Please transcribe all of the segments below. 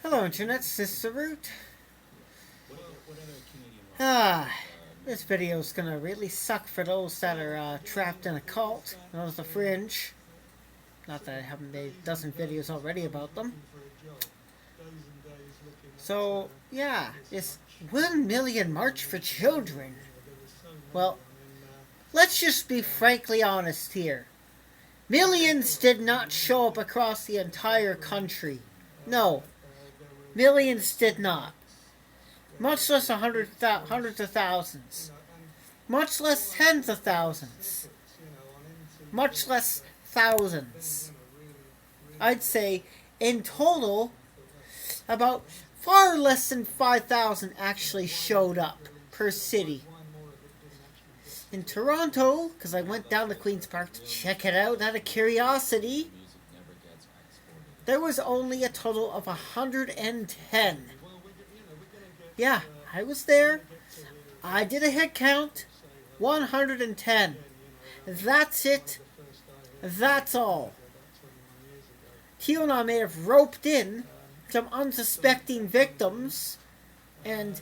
Hello, Internet. This is the Root. This video is gonna really suck for those that are trapped in a cult. Those the fringe. Not that I haven't made a dozen videos already about them. So, yeah, this 1 million March for Children. Well, let's just be frankly honest here. Millions did not show up across the entire country. No, millions did not. Much less hundreds of thousands. Much less tens of thousands. Much less thousands. I'd say, in total, about far less than 5,000 actually showed up per city. In Toronto, because I went down to Queen's Park to check it out out of curiosity, there was only a total of 110. Yeah, I was there. I did a head count. 110. That's it. That's all. QAnon may have roped in some unsuspecting victims. And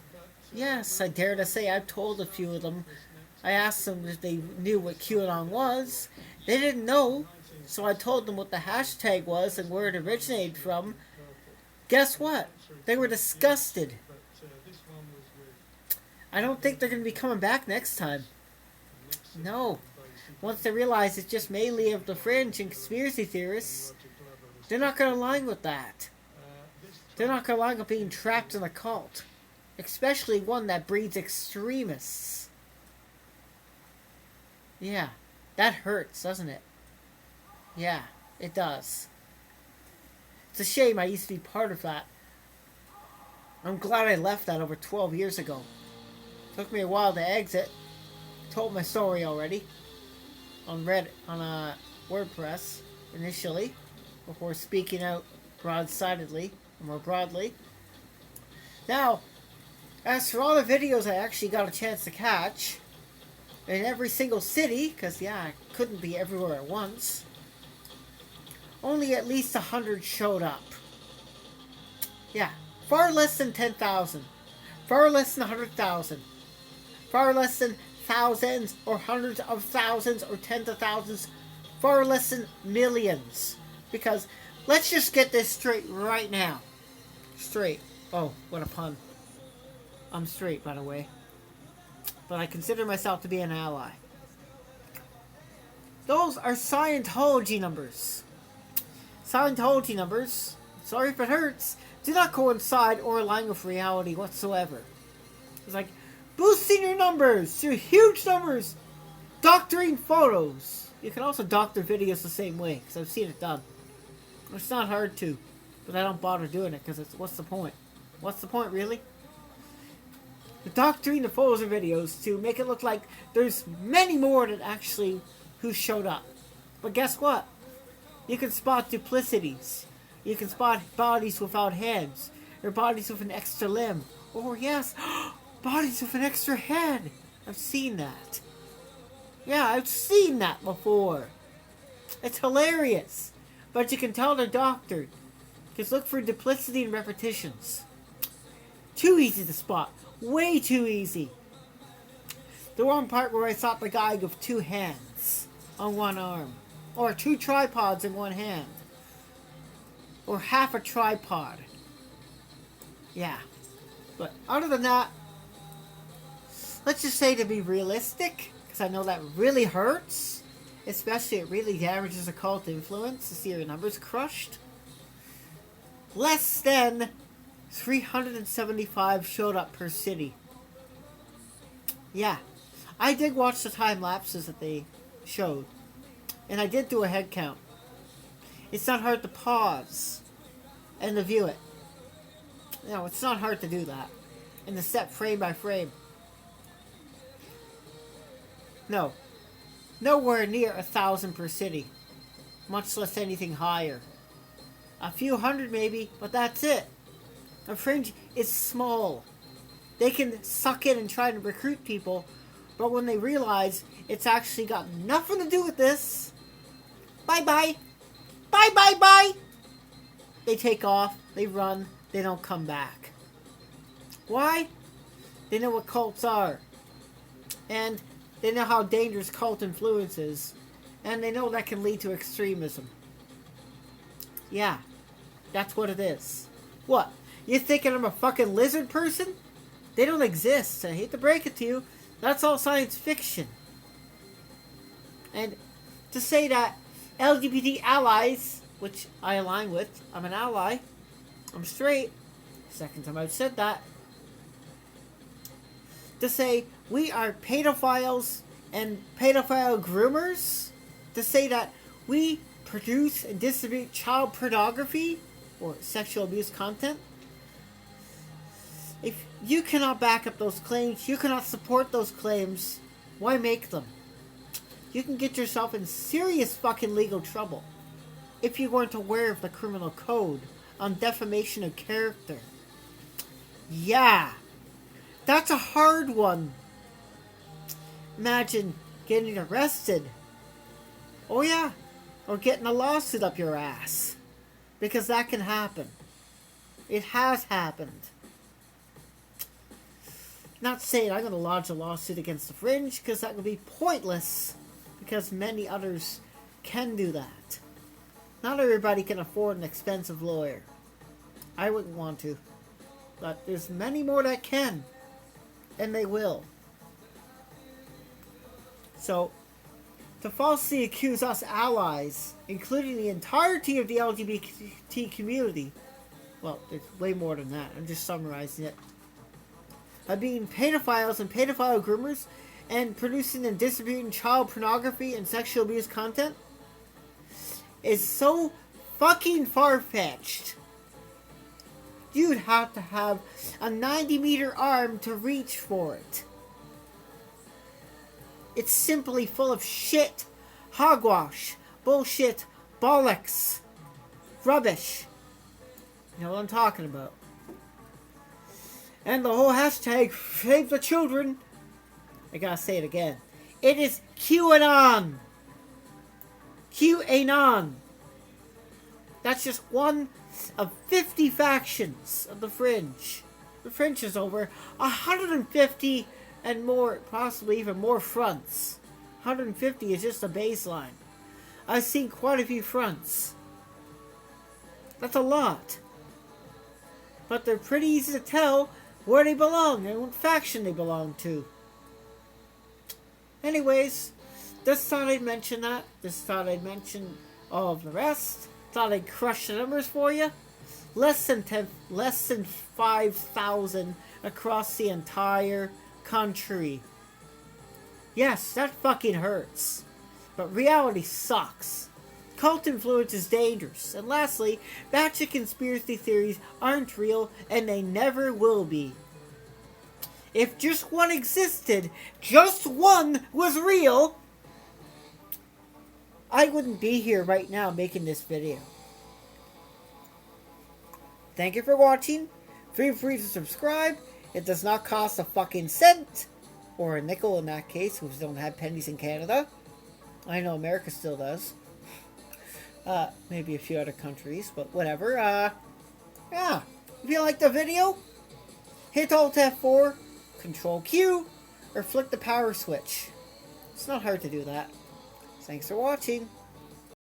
yes, I dare to say I've told a few of them. I asked them if they knew what QAnon was. They didn't know. So I told them what the hashtag was and where it originated from. Guess what? They were disgusted. I don't think they're going to be coming back next time. No. Once they realize it's just mainly of the fringe and conspiracy theorists, they're not going to align with that. They're not going to align with being trapped in a cult. Especially one that breeds extremists. Yeah. That hurts, doesn't it? Yeah, it does. It's a shame I used to be part of that. I'm glad I left that over 12 years ago. Took me a while to exit. Told my story already. On WordPress, initially. Before speaking out broadsidedly, or more broadly. Now, as for all the videos I actually got a chance to catch, in every single city, because yeah, I couldn't be everywhere at once, only at least 100 showed up. Yeah, far less than 10,000. Far less than 100,000. Far less than thousands or hundreds of thousands or tens of thousands. Far less than millions. Because let's just get this straight right now. Straight. Oh, what a pun. I'm straight, by the way. But I consider myself to be an ally. Those are Scientology numbers. Scientology numbers, sorry if it hurts, do not coincide or align with reality whatsoever. It's like boosting your numbers to huge numbers, doctoring photos. You can also doctor videos the same way, because I've seen it done. It's not hard to, but I don't bother doing it, because what's the point? What's the point, really? Doctoring the photos and videos to make it look like there's many more than actually who showed up. But guess what? You can spot duplicities. You can spot bodies without heads, or bodies with an extra limb. Or yes, bodies with an extra head. I've seen that. Yeah, I've seen that before. It's hilarious. But you can tell they're doctored. Just look for duplicity and repetitions. Too easy to spot. Way too easy. The one part where I saw the guy with 2 hands on one arm. Or 2 tripods in one hand. Or half a tripod. Yeah. But other than that, let's just say to be realistic, because I know that really hurts. Especially it really damages a cult influence to see your numbers crushed. Less than 375 showed up per city. Yeah. I did watch the time lapses that they showed. And I did do a head count. It's not hard to pause and to view it. No, it's not hard to do that. And to step frame by frame. No. Nowhere near 1,000 per city. Much less anything higher. A few hundred maybe, but that's it. A fringe is small. They can suck in and try to recruit people, but when they realize it's actually got nothing to do with this, bye-bye. Bye, bye, bye. They take off They run. They don't come back. Why? They know what cults are. And they know how dangerous cult influence is. And they know that can lead to extremism. Yeah. That's what it is. What? You thinking I'm a fucking lizard person? They don't exist. I hate to break it to you. That's all science fiction. And to say that LGBT allies, which I align with, I'm an ally, I'm straight, second time I've said that, to say we are pedophiles and pedophile groomers, to say that we produce and distribute child pornography or sexual abuse content, if you cannot back up those claims, you cannot support those claims, why make them? You can get yourself in serious fucking legal trouble if you weren't aware of the criminal code on defamation of character. Yeah, that's a hard one. Imagine getting arrested. Oh yeah, or getting a lawsuit up your ass. Because that can happen. It has happened. Not saying I'm going to lodge a lawsuit against the Fringe, because that would be pointless. Because many others can do that. Not everybody can afford an expensive lawyer. I wouldn't want to. But there's many more that can. And they will. So, to falsely accuse us allies, including the entirety of the LGBT community, well, there's way more than that. I'm just summarizing it. Of being pedophiles and pedophile groomers and producing and distributing child pornography and sexual abuse content is so fucking far-fetched. You'd have to have a 90-meter arm to reach for it. It's simply full of shit, hogwash, bullshit, bollocks, rubbish. You know what I'm talking about. And the whole hashtag, save the children. I gotta say it again. It is QAnon. QAnon. That's just one of 50 factions of the Fringe. The Fringe is over 150 and more, possibly even more fronts. 150 is just a baseline. I've seen quite a few fronts. That's a lot. But they're pretty easy to tell where they belong and what faction they belong to. Anyways, just thought I'd mention that. Just thought I'd mention all of the rest. Thought I'd crush the numbers for you. Less than 5,000 across the entire country. Yes, that fucking hurts. But reality sucks. Cult influence is dangerous. And lastly, batshit conspiracy theories aren't real and they never will be. If just one existed, just one was real, I wouldn't be here right now making this video. Thank you for watching. Feel free to subscribe. It does not cost a fucking cent. Or a nickel in that case, because we don't have pennies in Canada. I know America still does. Maybe a few other countries, but whatever. Yeah. If you liked the video, hit Alt F4, Control Q, or flick the power switch. It's not hard to do that. Thanks for watching.